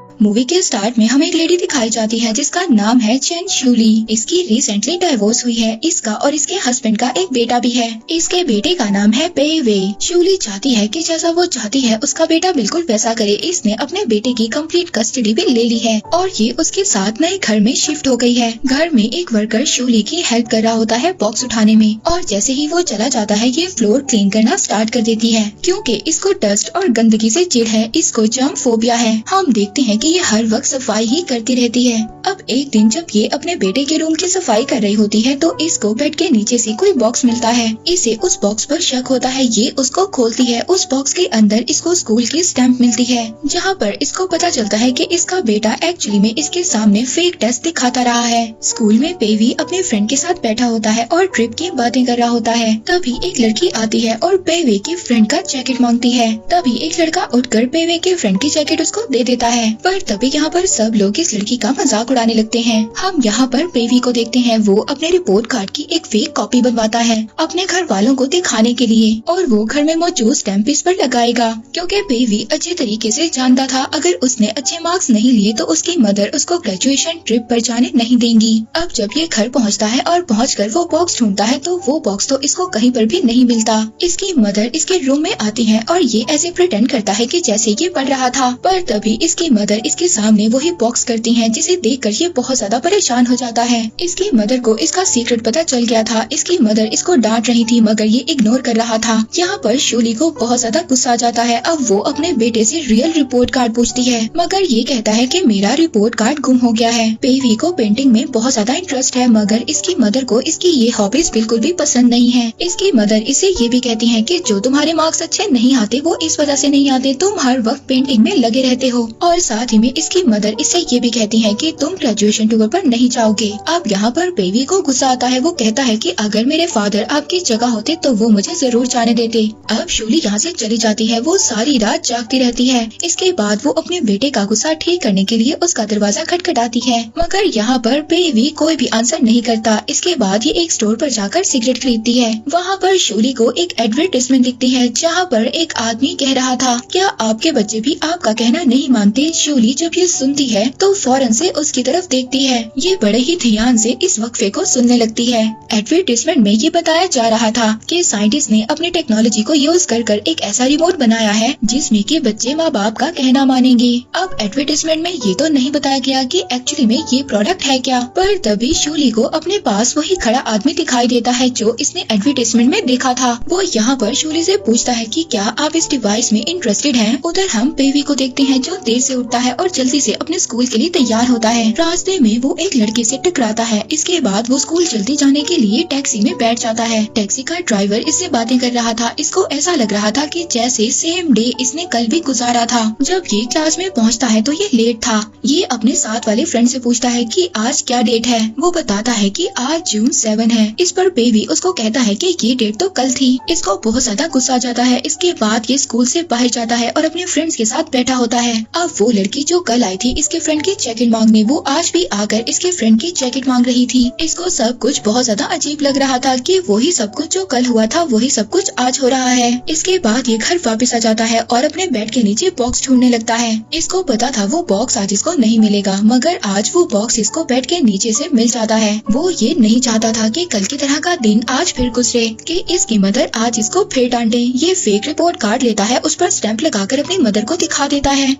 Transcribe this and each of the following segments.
Movie के start में हमें एक लेडी दिखाई जाती है जिसका नाम है चेन शूली। इसकी रिसेंटली डाइवोर्स हुई है। इसका और इसके हस्बैंड का एक बेटा भी है। इसके बेटे का नाम है पे वे। शूली चाहती है कि जैसा वो चाहती है उसका बेटा बिल्कुल वैसा करे। इसने अपने बेटे की कंप्लीट कस्टडी भी ले ली है और ये उसके साथ नए घर में शिफ्ट हो गई है। घर में एक वर्कर शूली की हेल्प कर रहा होता है बॉक्स उठाने में और जैसे ही वो चला जाता है ये फ्लोर क्लीन करना स्टार्ट कर देती है क्योंकि इसको डस्ट और गंदगी से चिढ़ है। इसको जर्म फोबिया है। हम देखते हैं कि ये हर वक्त सफाई ही करती रहती है। अब एक दिन जब ये अपने बेटे के रूम की सफाई कर रही होती है तो इसको बेड के नीचे से कोई बॉक्स मिलता है। इसे उस बॉक्स पर शक होता है। ये उसको खोलती है। उस बॉक्स के अंदर इसको स्कूल की स्टैम्प मिलती है जहाँ पर इसको पता चलता है कि इसका बेटा एक्चुअली में इसके सामने फेक टेस्ट दिखाता रहा है। स्कूल में पेवी अपने फ्रेंड के साथ बैठा होता है और ट्रिप की बातें कर रहा होता है। तभी एक लड़की आती है और पेवी के फ्रेंड का जैकेट मांगती है। तभी एक लड़का उठकर पेवी के फ्रेंड की जैकेट उसको दे देता है। पर तभी यहाँ पर सब लोग इस लड़की का मजाक उड़ाने लगते हैं। हम यहाँ पर पेवी को देखते हैं। वो अपने रिपोर्ट कार्ड की एक फेक कॉपी बनवाता है अपने घर वालों को दिखाने के लिए और वो घर में मौजूद स्टैम्प इस पर लगाएगा क्योंकि पेवी अच्छे तरीके से जानता था अगर उसने अच्छे मार्क्स नहीं लिए तो उसकी मदर उसको ग्रेजुएशन ट्रिप पर जाने नहीं देंगी। अब जब ये घर पहुँचता है और पहुँचकर वो बॉक्स ढूंढता है तो वो बॉक्स तो इसको कहीं पर भी नहीं मिलता। इसकी मदर इसके रूम में आती है और ये ऐसे प्रिटेंड करता है कि जैसे ये पढ़ रहा था। पर तभी इसकी मदर इसके सामने वही बॉक्स करती हैं जिसे देखकर ये बहुत ज्यादा परेशान हो जाता है। इसकी मदर को इसका सीक्रेट पता चल गया था। इसकी मदर इसको डांट रही थी मगर ये इग्नोर कर रहा था। यहाँ पर शूली को बहुत ज्यादा गुस्सा आ जाता है। अब वो अपने बेटे से रियल रिपोर्ट कार्ड पूछती है मगर ये कहता है कि मेरा रिपोर्ट कार्ड गुम हो गया है। पेवी को पेंटिंग में बहुत ज्यादा इंटरेस्ट है मगर इसकी मदर को इसकी ये हॉबीज बिल्कुल भी पसंद नहीं है। इसकी मदर इसे ये भी कहती है कि जो तुम्हारे मार्क्स अच्छे नहीं आते वो इस वजह से नहीं आते, तुम हर वक्त पेंटिंग में लगे रहते हो। और साथ ही में इसकी मदर इससे ये भी कहती है कि तुम ग्रेजुएशन टूर पर नहीं जाओगे। अब यहाँ पर पेवी को गुस्सा आता है। वो कहता है कि अगर मेरे फादर आपकी जगह होते तो वो मुझे जरूर जाने देते। अब शूली यहाँ से चली जाती है। वो सारी रात जागती रहती है। इसके बाद वो अपने बेटे का गुस्सा ठीक करने के लिए उसका दरवाजा खटखटाती है मगर यहाँ पर पेवी कोई भी आंसर नहीं करता। इसके बाद ये एक स्टोर पर जाकर सिगरेट खरीदती है। वहाँ पर शूली को एक एडवर्टाइजमेंट दिखती है जहाँ पर एक आदमी कह रहा था क्या आपके बच्चे भी आपका कहना नहीं मानते। शूली जब ये सुनती है तो फौरन से उसकी तरफ देखती है। ये बड़े ही ध्यान से इस वक्फे को सुनने लगती है। एडवर्टाइजमेंट में ये बताया जा रहा था कि साइंटिस्ट ने अपनी टेक्नोलॉजी को यूज कर एक ऐसा रिमोट बनाया है जिसमें कि बच्चे माँ बाप का कहना मानेंगे। अब एडवर्टाइजमेंट में ये तो नहीं बताया गया कि एक्चुअली में ये प्रोडक्ट है क्या। पर तभी शूली को अपने पास वही खड़ा आदमी दिखाई देता है जो इसने एडवर्टाइजमेंट में देखा था। वो यहाँ पर शूली से पूछता है कि क्या आप इस डिवाइस में इंटरेस्टेड हैं। उधर हम पेवी को देखते हैं जो देर से उठता है और जल्दी से अपने स्कूल के लिए तैयार होता है। रास्ते में वो एक लड़के से टकराता है। इसके बाद वो स्कूल जल्दी जाने के लिए टैक्सी में बैठ जाता है। टैक्सी का ड्राइवर इससे बातें कर रहा था। इसको ऐसा लग रहा था कि जैसे सेम डे इसने कल भी गुजारा था। जब ये क्लास में पहुंचता है तो ये लेट था। ये अपने साथ वाले फ्रेंड से पूछता है कि आज क्या डेट है। वो बताता है कि आज जून 7 है। इस पर पेवी उसको कहता है कि ये डेट तो कल थी। इसको बहुत ज्यादा गुस्सा आ जाता है। इसके बाद ये स्कूल से बाहर जाता है और अपने फ्रेंड्स के साथ बैठा होता है। अब वो लड़की जो कल आई थी इसके फ्रेंड की जैकेट मांगने, वो आज भी आकर इसके फ्रेंड की जैकेट मांग रही थी। इसको सब कुछ बहुत ज्यादा अजीब लग रहा था कि वही सब कुछ जो कल हुआ था वही सब कुछ आज हो रहा है। इसके बाद ये घर वापस आ जाता है और अपने बेड के नीचे बॉक्स ढूंढने लगता है। इसको पता था वो बॉक्स आज इसको नहीं मिलेगा मगर आज वो बॉक्स इसको बेड के नीचे से मिल जाता है। वो ये नहीं चाहता था कि कल की तरह का दिन आज फिर गुजरे कि इसकी मदर आज इसको फिर डांटे। ये फेक रिपोर्ट कार्ड लेता है, उस पर स्टैंप लगाकर अपनी मदर को दिखा देता है।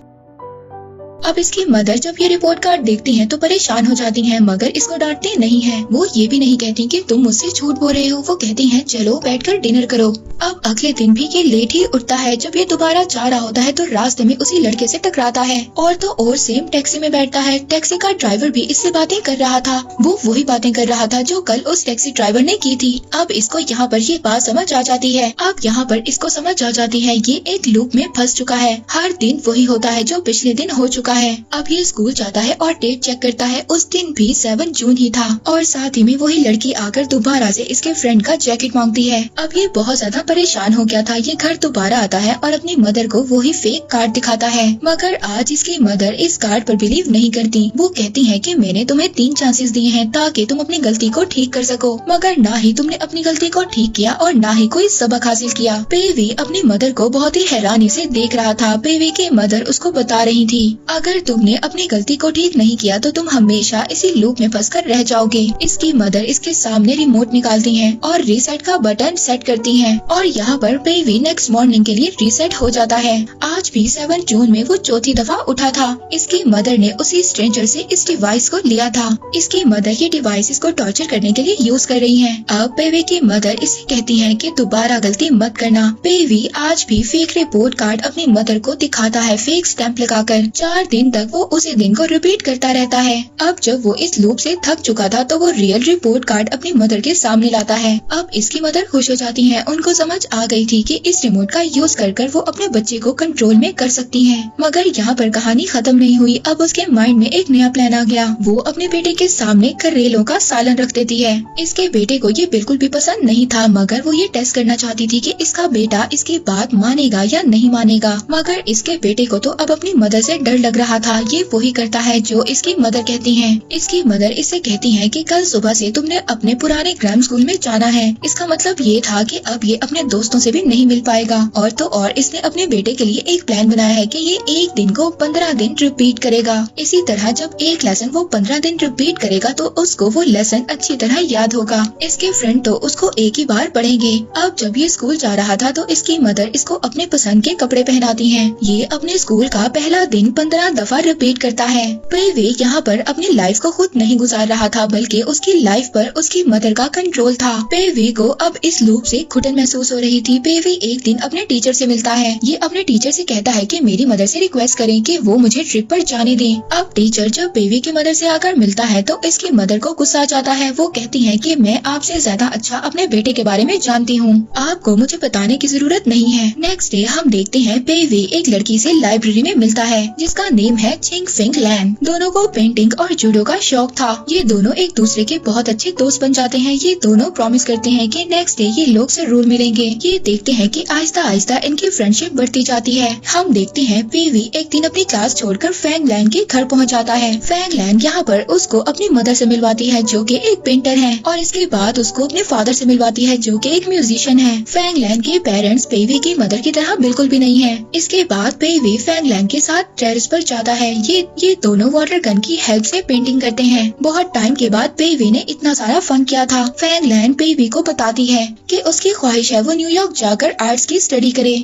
अब इसकी मदर जब ये रिपोर्ट कार्ड देखती हैं तो परेशान हो जाती हैं मगर इसको डांटती नहीं है। वो ये भी नहीं कहती कि तुम मुझसे झूठ बोल रहे हो। वो कहती हैं चलो बैठकर डिनर करो। अब अगले दिन भी ये लेट ही उठता है। जब ये दोबारा जा रहा होता है तो रास्ते में उसी लड़के से टकराता है और तो और सेम टैक्सी में बैठता है। टैक्सी का ड्राइवर भी इससे बातें कर रहा था। वो वही बातें कर रहा था जो कल उस टैक्सी ड्राइवर ने की थी। अब इसको यहाँ पर ये बात समझ आ जाती है। अब यहाँ पर इसको समझ आ जाती है ये एक लूप में फंस चुका है। हर दिन वही होता है जो पिछले दिन हो चुका है। अब ये स्कूल जाता है और डेट चेक करता है। उस दिन भी 7 जून ही था और साथ ही में वही लड़की आकर दोबारा से इसके फ्रेंड का जैकेट मांगती है। अब ये बहुत ज्यादा परेशान हो गया था। ये घर दोबारा आता है और अपनी मदर को वही फेक कार्ड दिखाता है मगर आज इसकी मदर इस कार्ड पर बिलीव नहीं करती। वो कहती है कि मैंने तुम्हें 3 चांसेस दिए हैं ताकि तुम अपनी गलती को ठीक कर सको मगर ना ही तुमने अपनी गलती को ठीक किया और ना ही कोई सबक हासिल किया। पेवी अपनी मदर को बहुत ही हैरानी से देख रहा था। पेवी की मदर उसको बता रही थी अगर तुमने अपनी गलती को ठीक नहीं किया तो तुम हमेशा इसी लूप में फंसकर रह जाओगे। इसकी मदर इसके सामने रिमोट निकालती हैं और रीसेट का बटन सेट करती हैं और यहाँ पर पेवी नेक्स्ट मॉर्निंग के लिए रीसेट हो जाता है। आज भी 7 जून में वो चौथी दफा उठा था। इसकी मदर ने उसी स्ट्रेंजर से इस डिवाइस को लिया था। इसकी मदर ये डिवाइस इसको टॉर्चर करने के लिए यूज कर रही है। अब पेवी की मदर इसे कहती है कि दोबारा गलती मत करना। पेवी आज भी फेक रिपोर्ट कार्ड अपनी मदर को दिखाता है फेक स्टैंप लगाकर। 4 दिन तक वो उसी दिन को रिपीट करता रहता है। अब जब वो इस लूप से थक चुका था तो वो रियल रिपोर्ट कार्ड अपनी मदर के सामने लाता है। अब इसकी मदर खुश हो जाती है। उनको समझ आ गई थी कि इस रिमोट का यूज कर वो अपने बच्चे को कंट्रोल में कर सकती हैं। मगर यहाँ पर कहानी खत्म नहीं हुई। अब उसके माइंड में एक नया प्लान आ गया। वो अपने बेटे के सामने करेलों का सालन रख देती है। इसके बेटे को ये बिल्कुल भी पसंद नहीं था, मगर वो ये टेस्ट करना चाहती थी कि इसका बेटा इसकी बात मानेगा या नहीं मानेगा। मगर इसके बेटे को तो अब अपनी मदर से डर लग रहा था। ये वही करता है जो इसकी मदर कहती है। इसकी मदर इससे कहती है कि कल सुबह से तुमने अपने पुराने ग्राम स्कूल में जाना है। इसका मतलब ये था कि अब ये अपने दोस्तों से भी नहीं मिल पाएगा। और तो और इसने अपने बेटे के लिए एक प्लान बनाया है कि ये एक दिन को 15 दिन रिपीट करेगा। इसी तरह जब एक लेसन वो 15 दिन रिपीट करेगा तो उसको वो लेसन अच्छी तरह याद होगा। इसके फ्रेंड तो उसको एक ही बार पढ़ेंगे। अब जब ये स्कूल जा रहा था तो इसकी मदर इसको अपने पसंद के कपड़े पहनाती है। ये अपने स्कूल का पहला दिन 15 दफा रिपीट करता है। पेवी यहाँ पर अपनी लाइफ को खुद नहीं गुजार रहा था, बल्कि उसकी लाइफ पर उसकी मदर का कंट्रोल था। पेवी को अब इस लूप से घुटन महसूस हो रही थी। पेवी एक दिन अपने टीचर से मिलता है। ये अपने टीचर से कहता है कि मेरी मदर से रिक्वेस्ट करें कि वो मुझे ट्रिप पर जाने दें। अब टीचर जब पेवी की मदर से आकर मिलता है तो इसकी मदर को गुस्सा आ जाता है। वो कहती है कि मैं आपसे ज्यादा अच्छा अपने बेटे के बारे में जानती हूँ, आपको मुझे बताने की जरूरत नहीं है। नेक्स्ट डे हम देखते हैं पेवी एक लड़की से लाइब्रेरी में मिलता है जिसका नेम है चिंग फिंग लैन। दोनों को पेंटिंग और जूडो का शौक था। ये दोनों एक दूसरे के बहुत अच्छे दोस्त बन जाते हैं। ये दोनों प्रॉमिस करते हैं कि नेक्स्ट डे ये लोग जरूर मिलेंगे। ये देखते हैं कि आहिस्ता आहिस्ता इनकी फ्रेंडशिप बढ़ती जाती है। हम देखते हैं पेवी एक दिन अपनी क्लास छोड़कर फैंग लैन के घर पहुंच जाता है। फैंग लैन यहाँ पर उसको अपनी मदर से मिलवाती है जो कि एक पेंटर है, और इसके बाद उसको अपने फादर से मिलवाती है जो कि एक म्यूजिशियन है। फैंग लैन के पेरेंट्स पेवी की मदर की तरह बिल्कुल भी नहीं है। इसके बाद पेवी फैंग लैन के साथ टेरेस पर जाता है। ये दोनों वाटर गन की हेल्प से पेंटिंग करते हैं। बहुत टाइम के बाद पेवी ने इतना सारा फन किया था। फैंग लैन पेवी को बताती है कि उसकी ख्वाहिश है वो न्यूयॉर्क जाकर आर्ट्स की स्टडी करे।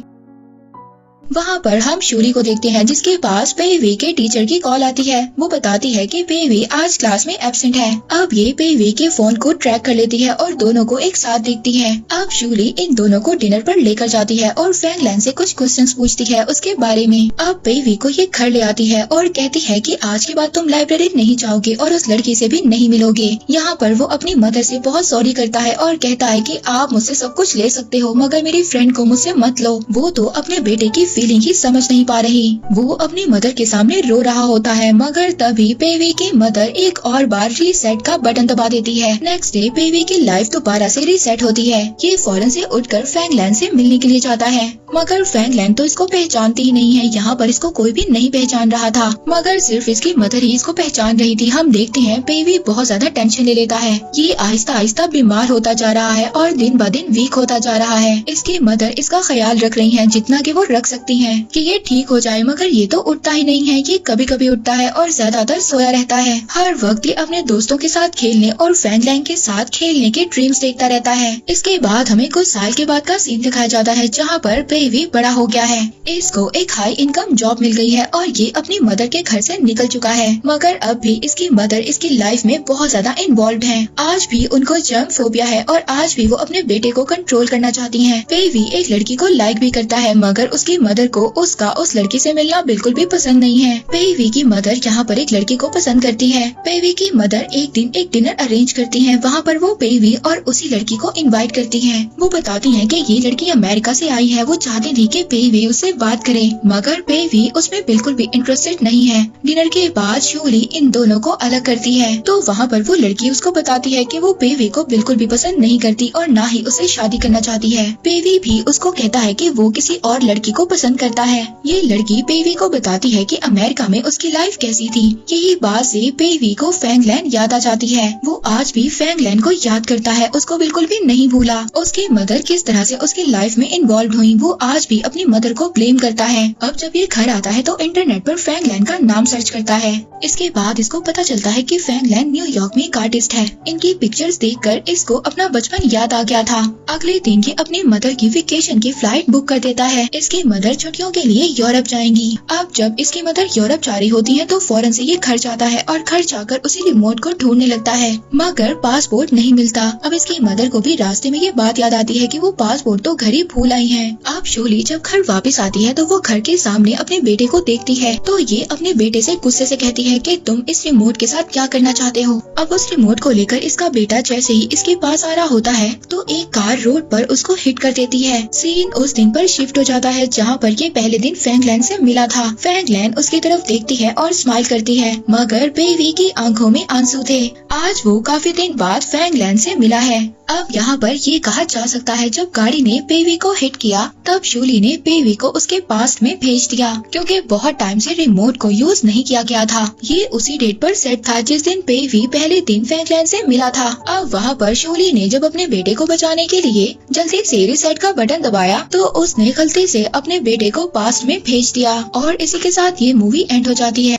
वहाँ पर हम शूली को देखते हैं जिसके पास पेवी के टीचर की कॉल आती है। वो बताती है कि पेवी आज क्लास में एब्सेंट है। अब ये पेवी के फोन को ट्रैक कर लेती है और दोनों को एक साथ देखती है। अब शूली इन दोनों को डिनर पर लेकर जाती है और फैंग लैन से कुछ क्वेश्चंस पूछती है उसके बारे में। अब पेवी को ये घर ले आती है और कहती है कि आज के बाद तुम लाइब्रेरी नहीं जाओगे और उस लड़की से भी नहीं मिलोगे। यहाँ पर वो अपनी मदर से बहुत सॉरी करता है और कहता है कि आप मुझसे सब कुछ ले सकते हो, मगर मेरी फ्रेंड को मुझसे मत लो। वो तो अपने बेटे की फीलिंग ही समझ नहीं पा रही। वो अपनी मदर के सामने रो रहा होता है, मगर तभी पेवी की मदर एक और बार रीसेट का बटन दबा देती है। नेक्स्ट डे पेवी की लाइफ दोबारा से रीसेट होती है। ये फौरन से उठकर फैंग लैन से मिलने के लिए जाता है, मगर फैंग लैन तो इसको पहचानती ही नहीं है। यहाँ पर इसको कोई भी नहीं पहचान रहा था, मगर सिर्फ इसकी मदर ही इसको पहचान रही थी। हम देखते हैं पेवी बहुत ज्यादा टेंशन ले लेता है। ये आहिस्ता आहिस्ता बीमार होता जा रहा है और दिन ब दिन वीक होता जा रहा है। इसकी मदर इसका ख्याल रख रही है जितना कि वो रख सकती हैं कि ये ठीक हो जाए, मगर ये तो उठता ही नहीं है। ये कभी कभी उठता है और ज्यादातर सोया रहता है। हर वक्त ये अपने दोस्तों के साथ खेलने और फैंग लैन के साथ खेलने के ड्रीम्स देखता रहता है। इसके बाद हमें कुछ साल के बाद का सीन दिखाया जाता है जहाँ पर पेवी बड़ा हो गया है। इसको एक हाई इनकम जॉब मिल गई है और ये अपनी मदर के घर से निकल चुका है, मगर अब भी इसकी मदर इसकी लाइफ में बहुत ज्यादा इन्वॉल्व है। आज भी उनको जर्म फोबिया है और आज भी वो अपने बेटे को कंट्रोल करना चाहती है। पेवी एक लड़की को लाइक भी करता है, मगर उसकी मदर को उसका उस लड़की से मिलना बिल्कुल भी पसंद नहीं है। पेवी की मदर यहाँ पर एक लड़की को पसंद करती है। पेवी की मदर एक दिन एक डिनर अरेंज करती है। वहाँ पर वो पेवी और उसी लड़की को इनवाइट करती है। वो बताती है कि ये लड़की अमेरिका से आई है। वो चाहती थी कि पेवी उससे बात करे, मगर पेवी उसमें बिल्कुल भी इंटरेस्टेड नहीं है। डिनर के बाद शूली इन दोनों को अलग करती है, तो वहाँ पर वो लड़की उसको बताती है कि वो पेवी को बिल्कुल भी पसंद नहीं करती और ना ही उससे शादी करना चाहती है। पेवी भी उसको कहता है कि वो किसी और लड़की को पसंद पसंद करता है। ये लड़की पेवी को बताती है कि अमेरिका में उसकी लाइफ कैसी थी। यही बात से पेवी को फैंगलैंड याद आ जाती है। वो आज भी फैंगलैंड को याद करता है, उसको बिल्कुल भी नहीं भूला। उसकी मदर किस तरह से उसकी लाइफ में इन्वॉल्व हुई, वो आज भी अपनी मदर को ब्लेम करता है। अब जब ये घर आता है तो इंटरनेट पर फैंगलैंड का नाम सर्च करता है। इसके बाद इसको पता चलता है कि फैंगलैंड न्यूयॉर्क में एक आर्टिस्ट है। इनकी पिक्चर्स देखकर इसको अपना बचपन याद आ गया था। अगले दिन ये अपनी मदर की वेकेशन की फ्लाइट बुक कर देता है। इसकी मदर छुट्टियों के लिए यूरोप जाएंगी। अब जब इसकी मदर यूरोप जा रही होती है तो फौरन से ये घर जाता है और घर जाकर उसी रिमोट को ढूंढने लगता है, मगर पासपोर्ट नहीं मिलता। अब इसकी मदर को भी रास्ते में ये बात याद आती है कि वो पासपोर्ट तो घर ही भूल आई है। अब शूली जब घर वापस आती है तो वो घर के सामने अपने बेटे को देखती है तो ये अपने बेटे से गुस्से से कहती है कि तुम इस रिमोट के साथ क्या करना चाहते हो। अब उस रिमोट को लेकर इसका बेटा जैसे ही इसके पास आ रहा होता है तो एक कार रोड पर उसको हिट कर देती है। सीन उस दिन पर शिफ्ट हो जाता है जहाँ पर ये पहले दिन फैंगलैंड से मिला था। फैंगलैंड उसकी तरफ देखती है और स्माइल करती है, मगर बेवी की आंखों में आंसू थे। आज वो काफी दिन बाद फैंगलैंड से मिला है। अब यहाँ पर ये कहा जा सकता है जब गाड़ी ने पेवी को हिट किया तब शूली ने पेवी को उसके पास्ट में भेज दिया, क्योंकि बहुत टाइम से रिमोट को यूज नहीं किया गया था। ये उसी डेट पर सेट था जिस दिन पेवी पहले दिन फैंगलैंड से मिला था। अब वहाँ पर शूली ने जब अपने बेटे को बचाने के लिए जल्दी से रीसेट का बटन दबाया तो उसने गलती से अपने बेटे को पास्ट में भेज दिया। और इसी के साथ ये मूवी एंड हो जाती है।